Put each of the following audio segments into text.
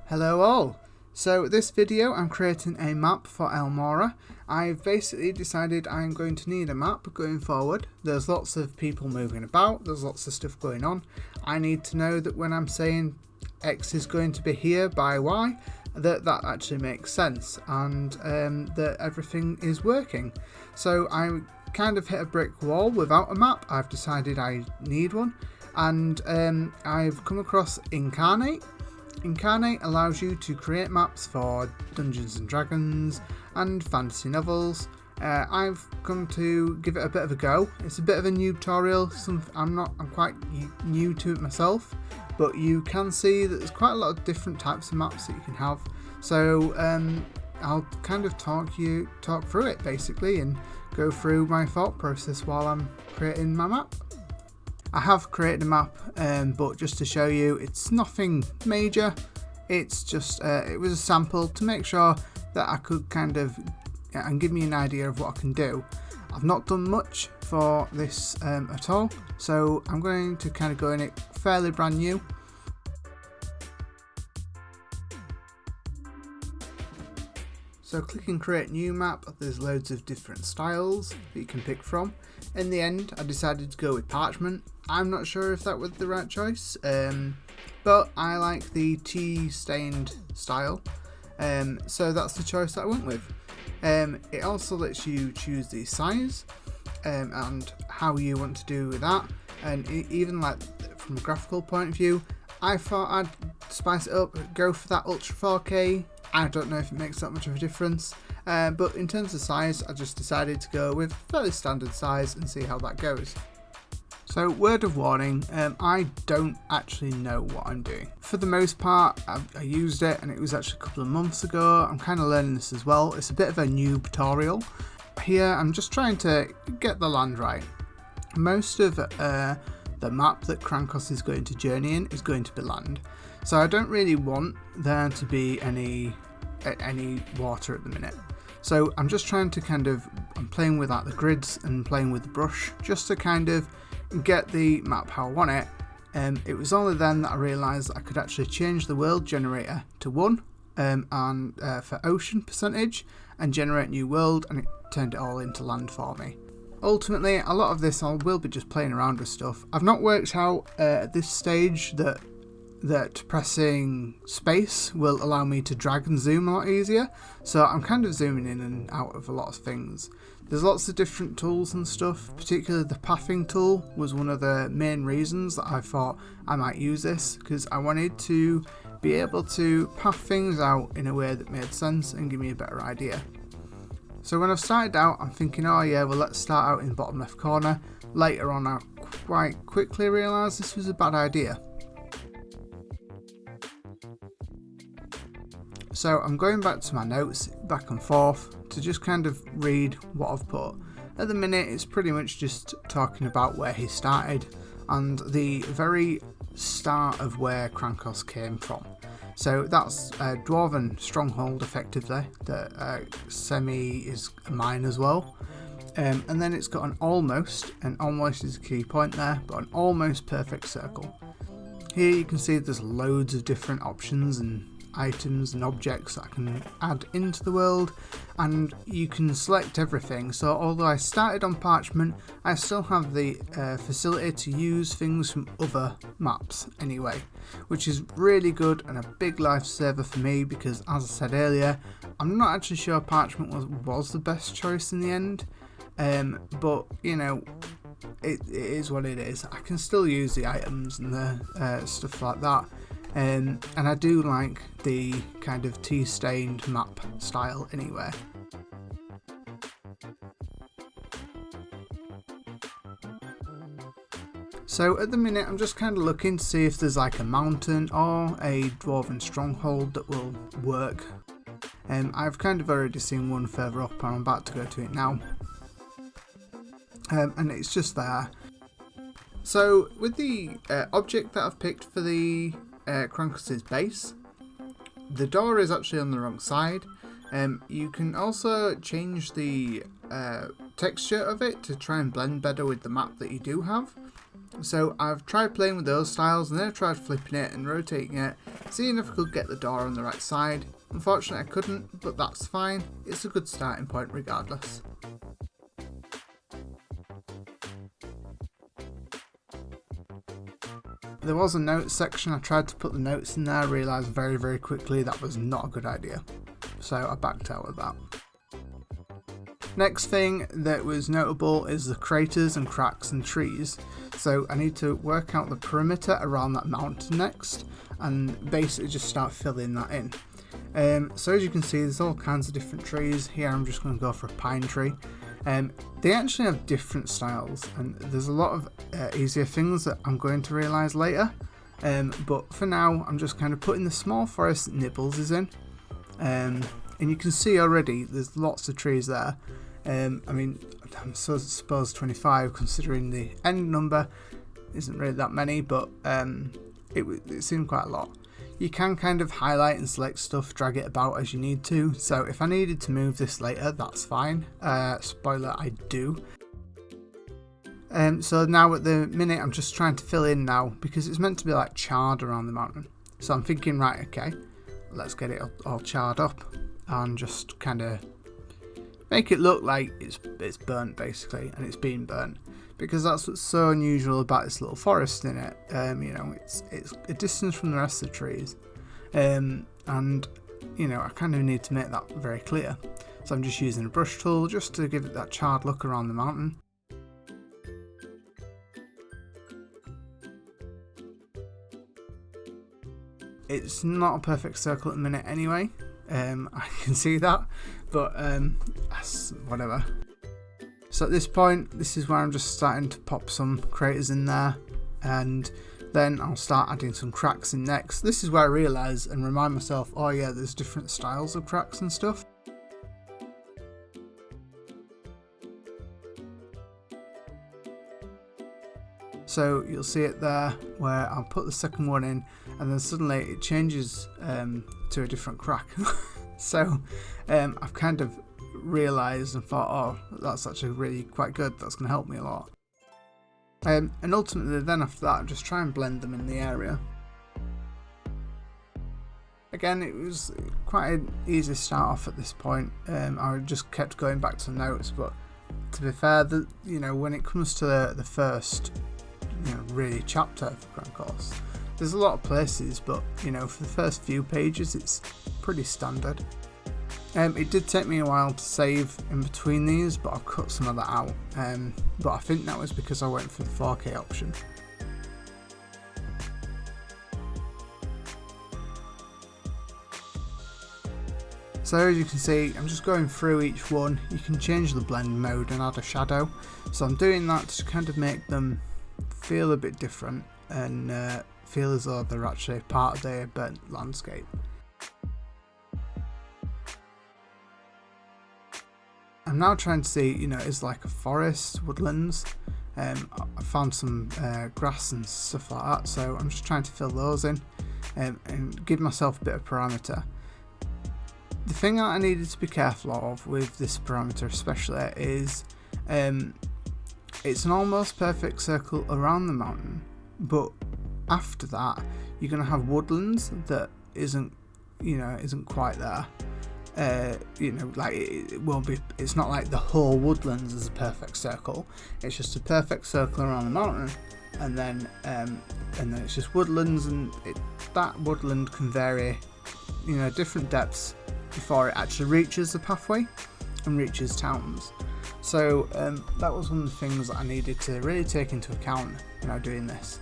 Hello all! So this video I'm creating a map for Elmmora. I've basically decided I'm going to need a map going forward. There's lots of people moving about, there's lots of stuff going on. I need to know that when I'm saying X is going to be here by Y, that actually makes sense and that everything is working. So I kind of hit a brick wall without a map. I've decided I need one, and I've come across Inkarnate. Inkarnate allows you to create maps for Dungeons and Dragons and fantasy novels. I've come to give it a bit of a go. It's a bit of a Noobtorial. I'm quite new to it myself, but you can see that there's quite a lot of different types of maps that you can have. So I'll kind of talk through it basically and go through my thought process while I'm creating my map. I have created a map, but just to show you, it's nothing major. It's just, it was a sample to make sure that I could kind of, and give me an idea of what I can do. I've not done much for this at all, so I'm going to kind of go in it fairly brand new. So clicking create new map, there's loads of different styles that you can pick from. In the end, I decided to go with parchment. I'm not sure if that was the right choice, but I like the tea stained style, so that's the choice that I went with. It also lets you choose the size and how you want to do that, and even like from a graphical point of view, I thought I'd spice it up, go for that Ultra 4K. I don't know if it makes that much of a difference, but in terms of size, I just decided to go with fairly standard size and see how that goes. So word of warning, I don't actually know what I'm doing. For the most part, I used it and it was actually a couple of months ago. I'm kind of learning this as well. It's a bit of a Noobtorial. Here I'm just trying to get the land right. Most of the map that Krankos is going to journey in is going to be land. So I don't really want there to be any water at the minute. So I'm just trying to I'm playing with like the grids and playing with the brush just to kind of get the map how I want it. It was only then that I realised I could actually change the world generator to 1 and for ocean percentage and generate new world, and it turned it all into land for me. Ultimately, a lot of this I will be just playing around with stuff. I've not worked out at this stage that pressing space will allow me to drag and zoom a lot easier, so I'm kind of zooming in and out of a lot of things. There's lots of different tools and stuff, particularly the pathing tool was one of the main reasons that I thought I might use this, because I wanted to be able to path things out in a way that made sense and give me a better idea. So when I've started out, I'm thinking, oh yeah, well let's start out in the bottom left corner. Later on I quite quickly realised this was a bad idea. So I'm going back to my notes, back and forth, to just kind of read what I've put. At the minute it's pretty much just talking about where he started and the very start of where Krankos came from. So that's a dwarven stronghold effectively, that Semi is a mine as well. And then it's got an almost is a key point there, but an almost perfect circle. Here you can see there's loads of different options and items and objects that I can add into the world, and you can select everything. So although I started on parchment, I still have the facility to use things from other maps anyway, which is really good and a big lifesaver for me, because as I said earlier, I'm not actually sure parchment was the best choice in the end, but you know, it is what it is. I can still use the items and the stuff like that. And I do like the kind of tea-stained map style anyway. So at the minute I'm just kind of looking to see if there's like a mountain or a dwarven stronghold that will work. I've kind of already seen one further up and I'm about to go to it now. And it's just there. So with the object that I've picked for the Krankos' base, the door is actually on the wrong side. You can also change the texture of it to try and blend better with the map that you do have. So I've tried playing with those styles, and then I've tried flipping it and rotating it, seeing if I could get the door on the right side. Unfortunately I couldn't, but that's fine, it's a good starting point regardless. There was a notes section. I tried to put the notes in there, realised very quickly that was not a good idea, so I backed out of that. Next thing that was notable is the craters and cracks and trees. So I need to work out the perimeter around that mountain next and basically just start filling that in. So as you can see, there's all kinds of different trees. Here I'm just going to go for a pine tree. They actually have different styles, and there's a lot of easier things that I'm going to realise later. But for now, I'm just kind of putting the small forest that Nibbles is in. And you can see already there's lots of trees there. I mean, I suppose 25, considering the end number isn't really that many, but it seemed quite a lot. You can kind of highlight and select stuff, drag it about as you need to, so if I needed to move this later, that's fine. Spoiler, I do. So now at the minute I'm just trying to fill in now, because it's meant to be like charred around the mountain. So I'm thinking, right, okay, let's get it all charred up and just kind of make it look like it's burnt basically, and it's been burnt. Because that's what's so unusual about this little forest in it. You know, it's a distance from the rest of the trees, and you know, I kind of need to make that very clear. So I'm just using a brush tool just to give it that charred look around the mountain. It's not a perfect circle at the minute anyway. I can see that, but whatever. So at this point, this is where I'm just starting to pop some craters in there, and then I'll start adding some cracks in next. This is where I realise and remind myself, oh yeah, there's different styles of cracks and stuff. So you'll see it there where I'll put the second one in, and then suddenly it changes to a different crack. So I've kind of realised and thought, oh, that's actually really quite good, that's going to help me a lot. And ultimately then after that, I'll just try and blend them in the area. Again, it was quite an easy start off at this point. I just kept going back to the notes, but to be fair, you know, when it comes to the first, you know, really chapter of the Grand Course, there's a lot of places, but you know, for the first few pages it's pretty standard. It did take me a while to save in between these, but I've cut some of that out, but I think that was because I went for the 4K option. So as you can see, I'm just going through each one. You can change the blend mode and add a shadow, so I'm doing that to kind of make them feel a bit different and feel as though they're actually part of the burnt landscape. I'm now trying to see, you know, is like a forest, woodlands. I found some grass and stuff like that, so I'm just trying to fill those in and give myself a bit of parameter. The thing that I needed to be careful of with this parameter especially is it's an almost perfect circle around the mountain, but after that you're going to have woodlands that isn't quite there. You know, like it won't be, it's not like the whole woodlands is a perfect circle, it's just a perfect circle around the mountain, and then it's just woodlands, and that woodland can vary, you know, different depths before it actually reaches the pathway and reaches towns. So that was one of the things that I needed to really take into account when I was doing this.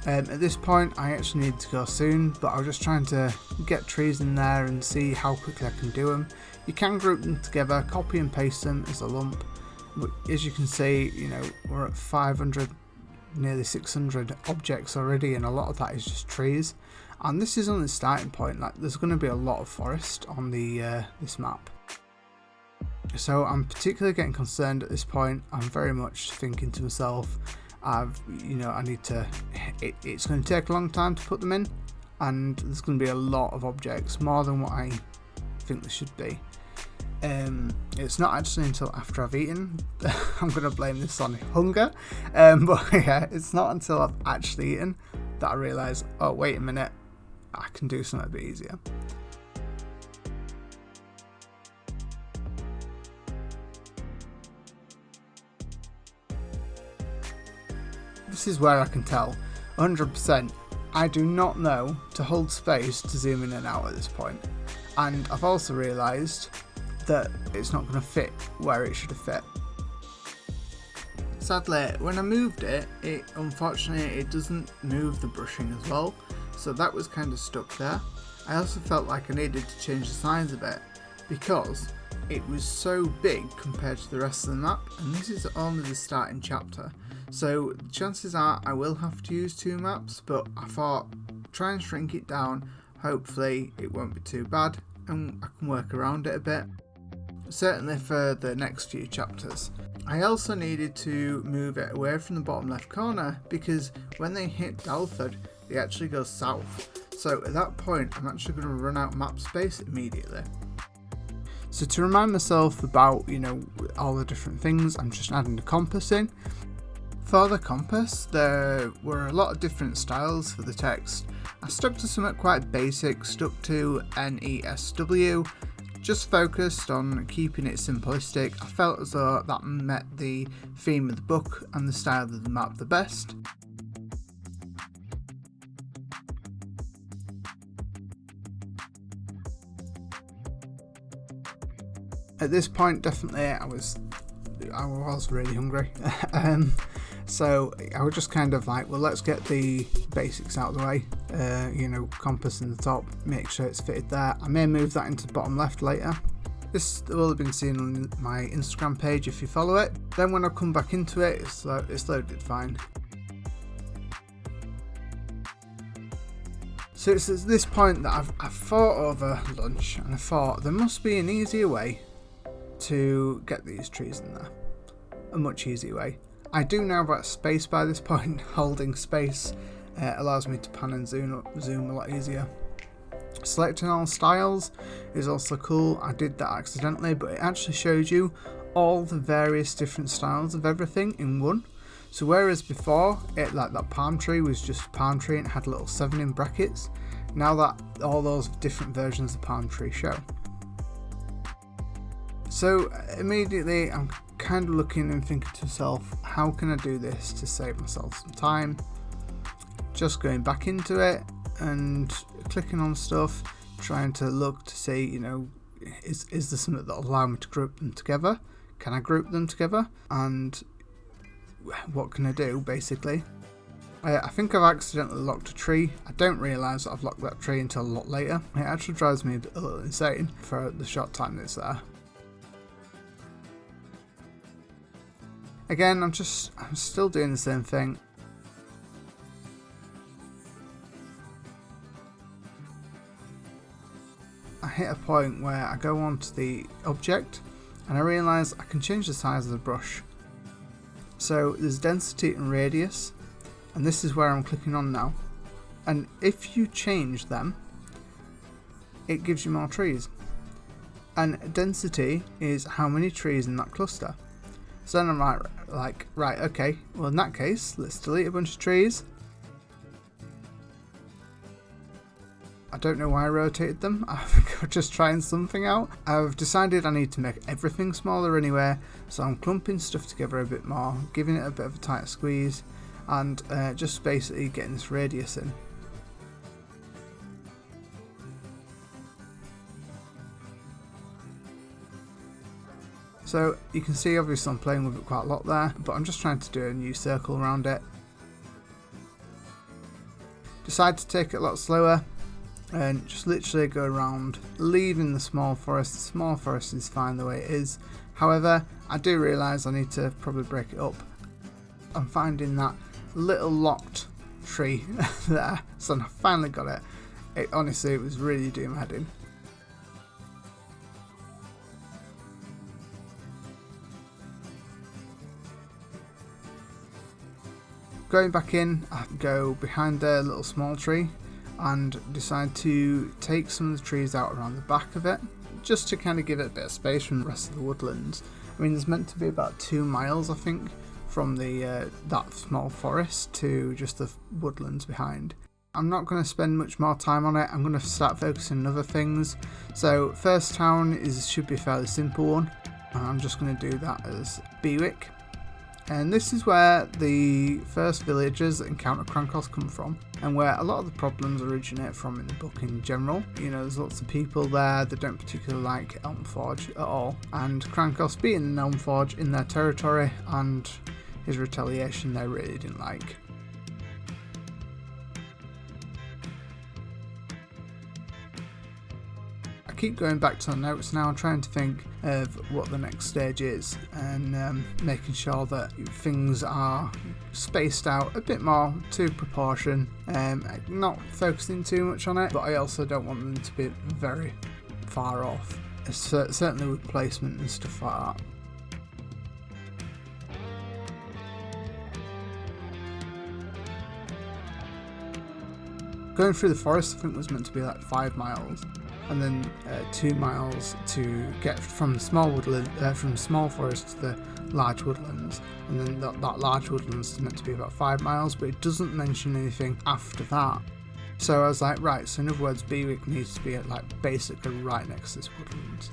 At this point I actually need to go soon, but I was just trying to get trees in there and see how quickly I can do them. You can group them together, copy and paste them as a lump, but as you can see, you know, we're at 500, nearly 600 objects already, and a lot of that is just trees. And this is only the starting point, like there's going to be a lot of forest on the this map. So I'm particularly getting concerned at this point. I'm very much thinking to myself, I need to, it's going to take a long time to put them in, and there's going to be a lot of objects, more than what I think there should be. It's not actually until after I've eaten, I'm going to blame this on hunger, but yeah, it's not until I've actually eaten that I realise, oh wait a minute, I can do something a bit easier. This is where I can tell 100% I do not know to hold space to zoom in and out at this point. And I've also realised that it's not going to fit where it should have fit. Sadly, when I moved it, unfortunately it doesn't move the brushing as well, so that was kind of stuck there. I also felt like I needed to change the size of it because it was so big compared to the rest of the map, and this is only the starting chapter. So chances are I will have to use 2 maps, but I thought try and shrink it down, hopefully it won't be too bad and I can work around it a bit, certainly for the next few chapters. I also needed to move it away from the bottom left corner because when they hit Dalford they actually go south, so at that point I'm actually going to run out map space immediately. So to remind myself about, all the different things, I'm just adding the compass in. For the compass, there were a lot of different styles for the text. I stuck to something quite basic, stuck to NESW, just focused on keeping it simplistic. I felt as though that met the theme of the book and the style of the map the best. At this point, definitely, I was really hungry. So I was just kind of like, well, let's get the basics out of the way. Compass in the top, make sure it's fitted there. I may move that into the bottom left later. This will have been seen on my Instagram page if you follow it. Then when I come back into it, it's loaded fine. So it's at this point that I've thought over lunch, and I thought there must be an easier way to get these trees in there. A much easier way. I do know about space by this point. Holding space allows me to pan and zoom a lot easier. Selecting all styles is also cool. I did that accidentally, but it actually shows you all the various different styles of everything in one. So whereas before that palm tree was just a palm tree and it had a little 7 in brackets, now that all those different versions of the palm tree show. So immediately I'm kind of looking and thinking to myself, how can I do this to save myself some time? Just going back into it and clicking on stuff, trying to look to see, is there something that will allow me to group them together? Can I group them together? And what can I do, basically? I think I've accidentally locked a tree. I don't realise that I've locked that tree until a lot later. It actually drives me a little insane for the short time that it's there. Again, I'm still doing the same thing. I hit a point where I go onto the object and I realise I can change the size of the brush. So there's density and radius, and this is where I'm clicking on now. And if you change them, it gives you more trees. And density is how many trees in that cluster. So then I'm right, okay, well in that case, let's delete a bunch of trees. I don't know why I rotated them. I think I was just trying something out. I've decided I need to make everything smaller anyway, so I'm clumping stuff together a bit more, giving it a bit of a tight squeeze, and just basically getting this radius in. So you can see obviously I'm playing with it quite a lot there, but I'm just trying to do a new circle around it. Decide to take it a lot slower and just literally go around, leaving the small forest. The small forest is fine the way it is. However, I do realise I need to probably break it up. I'm finding that little locked tree there, so I finally got it. Honestly, it was really doing my head in. Going back in, I go behind the little small tree and decide to take some of the trees out around the back of it, just to kind of give it a bit of space from the rest of the woodlands. I mean, there's meant to be about 2 miles, I think, from the that small forest to just the woodlands behind. I'm not going to spend much more time on it. I'm going to start focusing on other things. So first town should be a fairly simple one, and I'm just going to do that as Bewick. And this is where the first villagers that encounter Krankos come from, and where a lot of the problems originate from in the book in general. You know, there's lots of people there that don't particularly like Elmforge at all, and Krankos being an Elmforge in their territory and his retaliation they really didn't like. Keep going back to the notes now, trying to think of what the next stage is, and making sure that things are spaced out a bit more to proportion, not focusing too much on it, but I also don't want them to be very far off, certainly with placement and stuff like that. Going through the forest I think was meant to be like 5 miles. And then 2 miles to get from the small woodland, from small forest to the large woodlands, and then that large woodlands is meant to be about 5 miles, but it doesn't mention anything after that. So I was like, right, so in other words, Bewick needs to be at like basically right next to this woodland.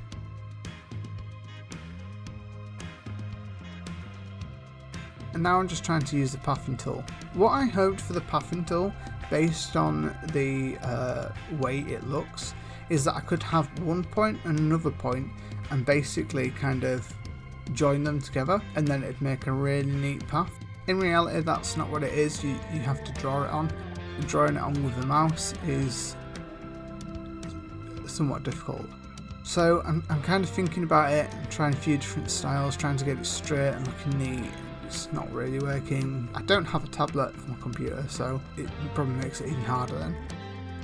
And now I'm just trying to use the pathing tool. What I hoped for the pathing tool, based on the way it looks, is that I could have one point and another point and basically kind of join them together, and then it'd make a really neat path. In reality that's not what it is, you have to draw it on. And drawing it on with a mouse is somewhat difficult. So I'm kind of thinking about it, I'm trying a few different styles, trying to get it straight and looking neat. It's not really working. I don't have a tablet for my computer, so it probably makes it even harder then.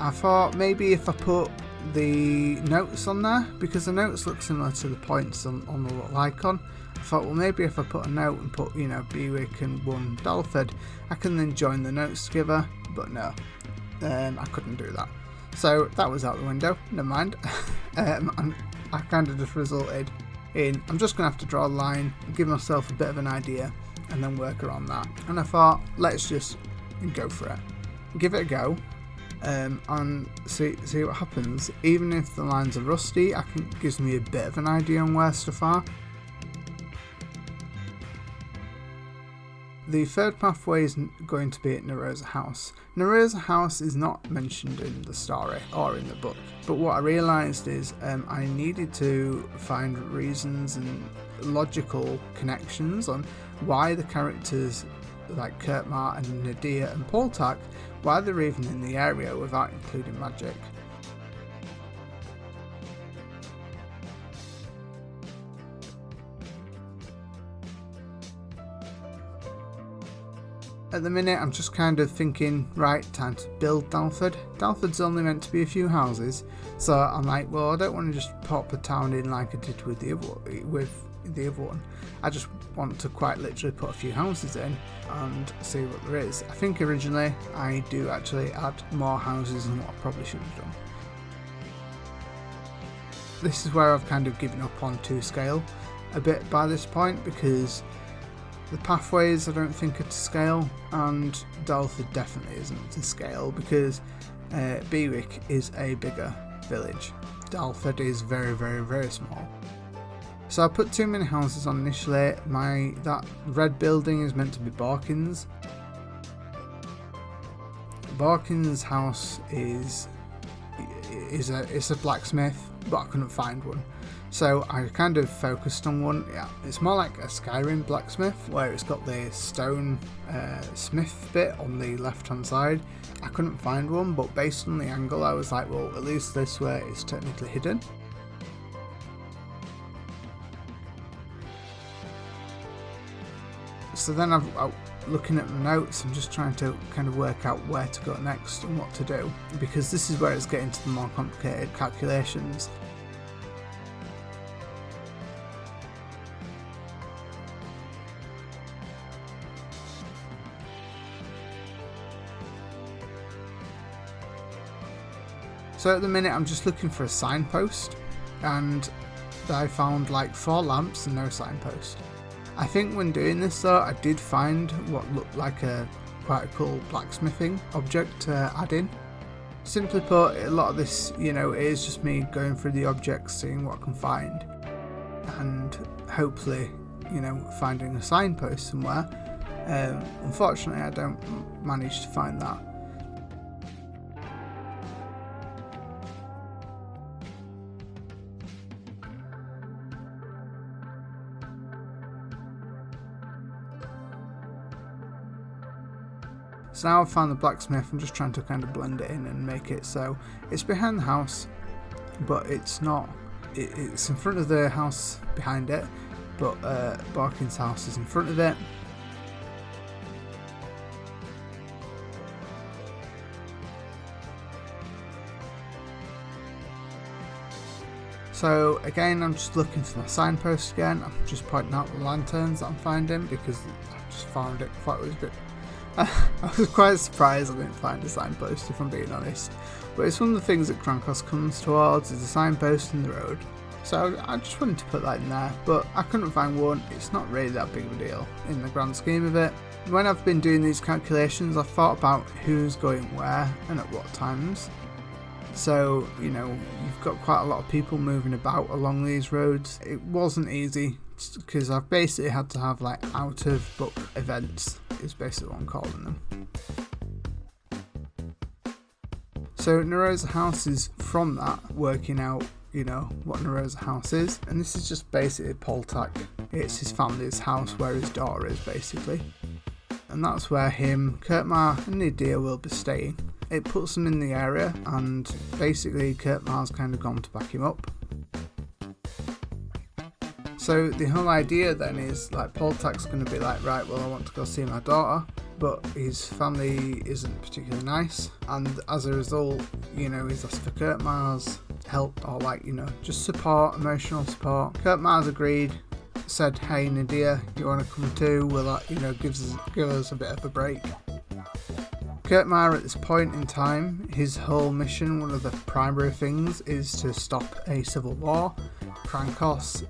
I thought maybe if I put the notes on there, because the notes look similar to the points on the little icon, I thought, well, maybe if I put a note and put, you know, Bewick and 1 Dalford, I can then join the notes together, but no, I couldn't do that. So that was out the window, never mind. And I kind of just resulted in, I'm just going to have to draw a line, give myself a bit of an idea, and then work around that. And I thought, let's just go for it. Give it a go. And see what happens. Even if the lines are rusty, it gives me a bit of an idea on where stuff are. The third pathway is going to be at Narosa House. Narosa House is not mentioned in the story or in the book, but what I realised is I needed to find reasons and logical connections on why the characters like Kurtmar and Nadir and Poltak, why they're even in the area without including magic. At the minute I'm just kind of thinking, right, time to build Dalford. Dalford's only meant to be a few houses, so I'm like, well, I don't want to just pop a town in like I did with the other one. I just want to quite literally put a few houses in and see what there is. I think originally I do actually add more houses than what I probably should have done. This is where I've kind of given up on 2 scale a bit by this point, because the pathways I don't think are to scale, and Dalford definitely isn't to scale, because Bewick is a bigger village. Dalford is very, very, very small. So I put too many houses on initially. That red building is meant to be Borkin's. Borkin's house is a blacksmith, but I couldn't find one. So I kind of focused on one. Yeah, it's more like a Skyrim blacksmith, where it's got the stone smith bit on the left hand side. I couldn't find one, but based on the angle I was like, well, at least this way it's technically hidden. So then looking at my notes, I'm just trying to kind of work out where to go next and what to do, because this is where it's getting to the more complicated calculations. So at the minute I'm just looking for a signpost, and I found like 4 lamps and no signpost. I think when doing this though, I did find what looked like a quite a cool blacksmithing object to add in. Simply put, a lot of this, it is just me going through the objects, seeing what I can find, and hopefully, finding a signpost somewhere. Unfortunately, I don't manage to find that. So now I've found the blacksmith. I'm just trying to kind of blend it in and make it so it's behind the house, but it's not. It's in front of the house behind it, but Barkin's house is in front of it. So again, I'm just looking for my signpost again. I'm just pointing out the lanterns that I'm finding because I just found it. Thought it was a bit. I was quite surprised I didn't find a signpost, if I'm being honest. But it's one of the things that Krankos comes towards, is a signpost in the road. So I just wanted to put that in there, but I couldn't find one. It's not really that big of a deal in the grand scheme of it. When I've been doing these calculations, I've thought about who's going where and at what times. So, you've got quite a lot of people moving about along these roads. It wasn't easy because I've basically had to have out of book events, is basically what I'm calling them. So Nerosa House is from that, working out, what Nerosa House is. And this is just basically Poltak. It's his family's house where his daughter is, basically. And that's where him, Kurtmar and Nadia will be staying. It puts them in the area, and basically Kurtmar's kind of gone to back him up. So the whole idea then is Poltak's going to be right, well, I want to go see my daughter, but his family isn't particularly nice, and as a result, he's asked for Kurtmar's help, or just support, emotional support. Kurtmar's agreed, said, hey Nadia, you want to come too? Will that, give us a bit of a break? Kurtmar at this point in time, his whole mission, one of the primary things, is to stop a civil war. Krankos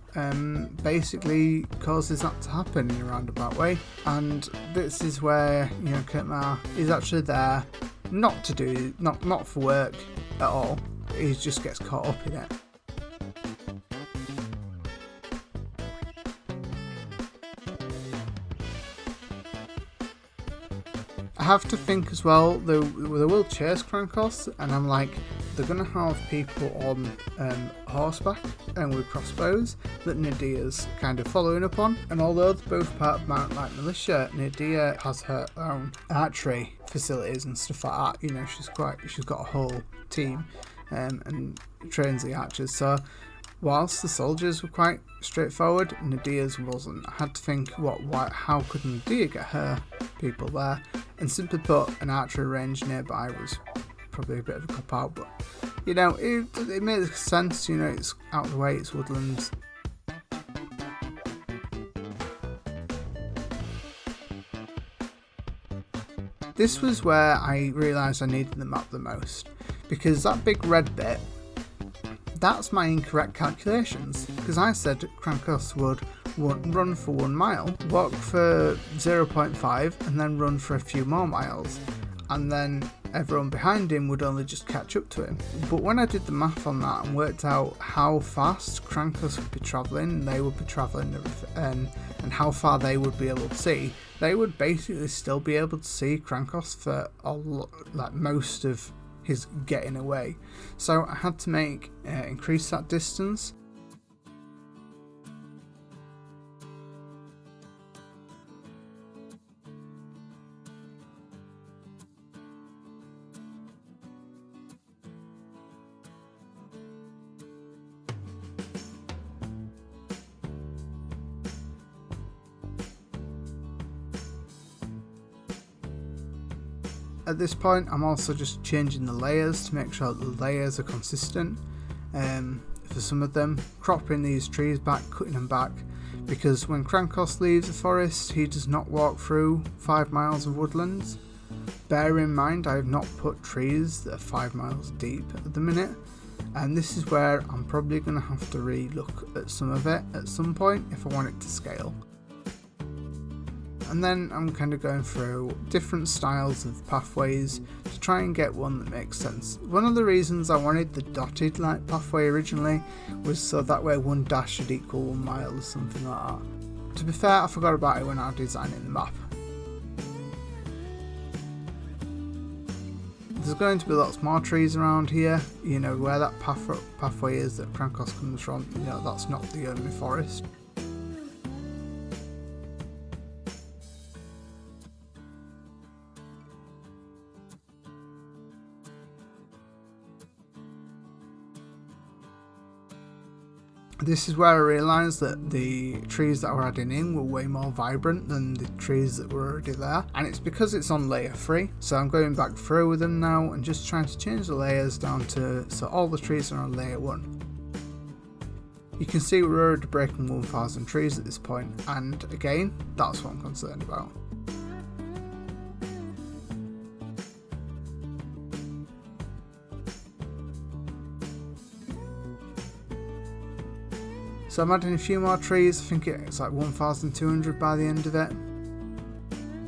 basically causes that to happen in a roundabout way, and this is where Kurtmar is actually there not for work at all. He just gets caught up in it. I have to think as well, they will chase Krankos, and I'm like, they're going to have people on horseback and with crossbows that Nadia's kind of following up on. And although they're both part of Mountain Light Militia, Nadia has her own archery facilities and stuff like that. She's got a whole team and trains the archers. So whilst the soldiers were quite straightforward, Nadia's wasn't. I had to think, how could Nadia get her people there? And simply put, an archery range nearby was probably a bit of a cop out, but it makes sense. It's out of the way, it's woodlands. This was where I realised I needed the map the most, because that big red bit, that's my incorrect calculations, because I said Krankos would run for 1 mile, walk for 0.5, and then run for a few more miles, and then everyone behind him would only just catch up to him. But when I did the math on that and worked out how fast Krankos would be travelling, they would be travelling, and how far they would be able to see, they would basically still be able to see Krankos for most of his getting away. So I had to increase that distance. At this point, I'm also just changing the layers to make sure that the layers are consistent. For some of them, cropping these trees back, cutting them back, because when Krankos leaves the forest, he does not walk through 5 miles of woodlands. Bear in mind, I have not put trees that are 5 miles deep at the minute, and this is where I'm probably going to have to re-look at some of it at some point if I want it to scale. And then I'm kind of going through different styles of pathways to try and get one that makes sense. One of the reasons I wanted the dotted like pathway originally was so that way 1 dash should equal 1 mile or something like that. To be fair, I forgot about it when I was designing the map. There's going to be lots more trees around here, you know, where that pathway is that Krankos comes from, you know, that's not the only forest. This is where I realised that the trees that we're adding in were way more vibrant than the trees that were already there, and it's because it's on layer 3, so I'm going back through with them now and just trying to change the layers down to so all the trees are on layer 1. You can see we're already breaking 1,000 trees at this point, and again, that's what I'm concerned about. So I'm adding a few more trees. I think it's like 1,200 by the end of it.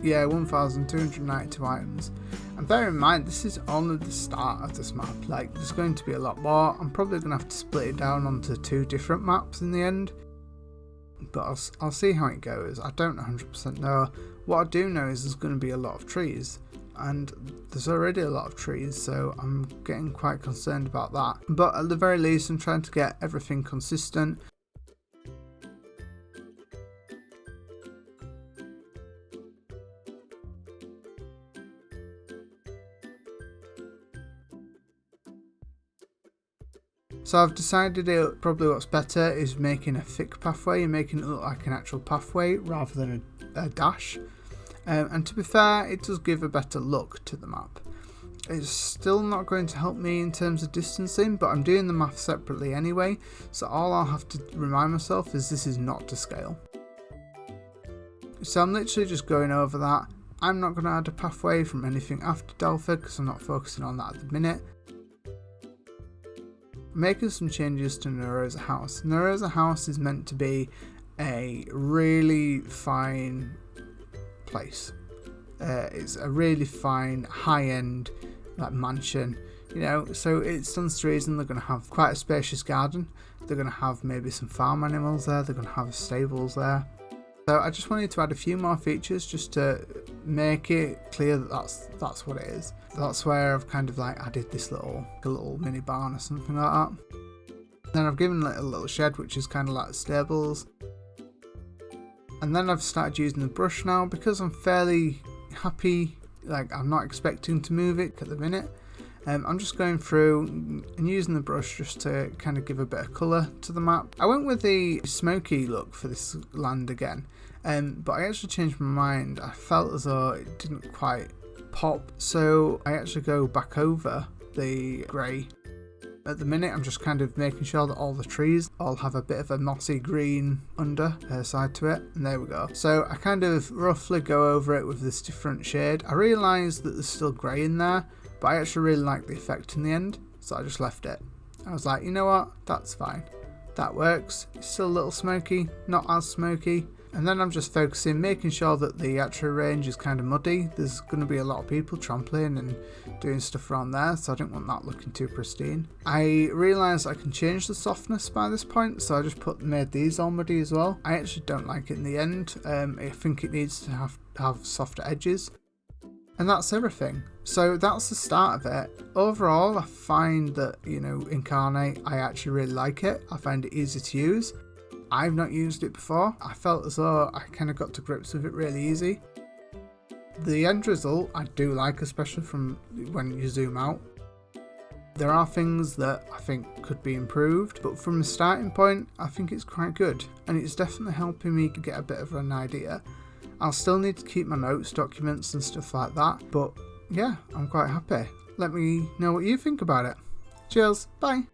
Yeah, 1,292 items. And bear in mind, this is only the start of this map. Like, there's going to be a lot more. I'm probably going to have to split it down onto 2 different maps in the end. But I'll see how it goes. I don't 100% know. What I do know is there's going to be a lot of trees. And there's already a lot of trees, so I'm getting quite concerned about that. But at the very least, I'm trying to get everything consistent. So I've decided probably what's better is making a thick pathway and making it look like an actual pathway rather than a dash. And to be fair, it does give a better look to the map. It's still not going to help me in terms of distancing, but I'm doing the math separately anyway, so all I'll have to remind myself is this is not to scale. So I'm literally just going over that. I'm not going to add a pathway from anything after Delphi because I'm not focusing on that at the minute. Making some changes to Neurosa House. Neurosa House is meant to be a really fine place. It's a really fine high-end like mansion, you know, so it stands to reason they're going to have quite a spacious garden. They're going to have maybe some farm animals there. They're going to have stables there. So I just wanted to add a few more features just to make it clear that that's what it is. That's where I've kind of like added this little mini barn or something like that. Then I've given it a little shed which is kind of like stables. And then I've started using the brush now because I'm fairly happy, like I'm not expecting to move it at the minute. I'm just going through and using the brush just to kind of give a bit of colour to the map. I went with the smoky look for this land again, but I actually changed my mind. I felt as though it didn't quite pop, so I actually go back over the grey. At the minute I'm just kind of making sure that all the trees all have a bit of a mossy green side to it, and there we go. So I kind of roughly go over it with this different shade. I realised that there's still grey in there, but I actually really like the effect in the end, so I just left it. I was like, you know what, that's fine. That works. It's still a little smoky, not as smoky. And then I'm just focusing, making sure that the actual range is kind of muddy. There's going to be a lot of people trampling and doing stuff around there, so I didn't want that looking too pristine. I realised I can change the softness by this point, so I just made these all muddy as well. I actually don't like it in the end. I think it needs to have softer edges. And that's everything. So that's the start of it. Overall, I find that, you know, Inkarnate, I actually really like it. I find it easy to use. I've not used it before. I felt as though I kind of got to grips with it really easy. The end result I do like, especially from when you zoom out. There are things that I think could be improved, but from a starting point, I think it's quite good. And it's definitely helping me get a bit of an idea. I'll still need to keep my notes, documents and stuff like that, but yeah, I'm quite happy. Let me know what you think about it. Cheers, bye!